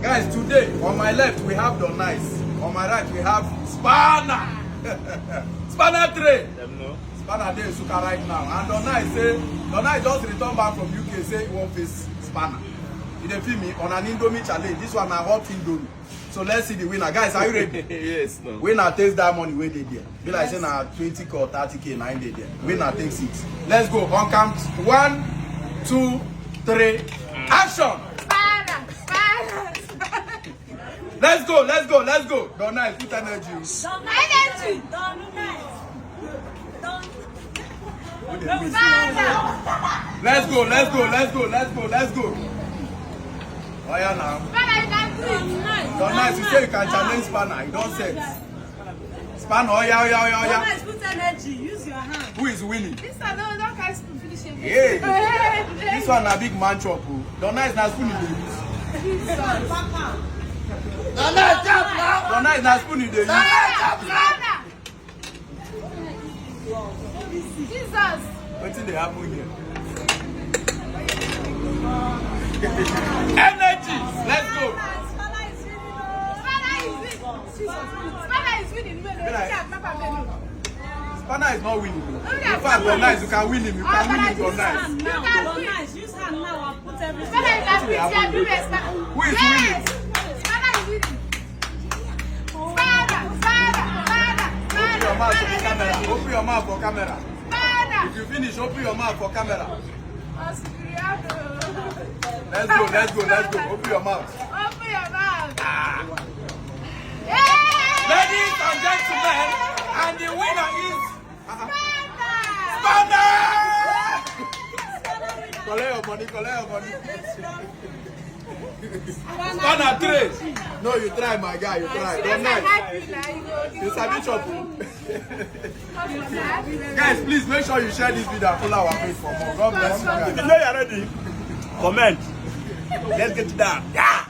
Guys, today on my left we have the nice. On my right we have Spanner. Spanner 3. Spanner dey Nsukka right now. And Donai just returned back from UK say he won't face Spanner. You dey feel me on an Indomie challenge. This one na hot Indomie. So let's see the winner. Guys, are you ready? Yes, no. Winner takes that money where they there. Be like saying na 20k or 30k 9 day there. Winner takes it. Let's go. On count 1, 2, 3. Action! Let's go. Donai, put energy. Let's go. Oh yeah now. Donai, you say you can challenge Spanner. You don't set. Spanner, oh yeah. Donai, put energy. Use your hand. Who is winning? This one, no, don't catch spoon finish it. Yeah. This one a big man chop. Donai is not spoon you dey use. Donai is not spoon you dey use. Jesus. Wetin dey happen here? Energy. Let's go. Spanner is winning. Spanner is not winning. In fact, Donai, you can win him. You can win him, Donai. Use hand now and put everything. Who is winning? Spanner is winning. Open your mouth for camera. If you finish, open your mouth for camera. Let's go. Open your mouth. Ladies and gentlemen, and the winner is Spanner! Collect your money. Spanner 3. No, you try, my guy. You try. Don't nice. You sabi chop. Guys, please make sure you share this video and follow our page for more. God bless you guys. If you know you're ready, comment. Let's get it down. Yeah.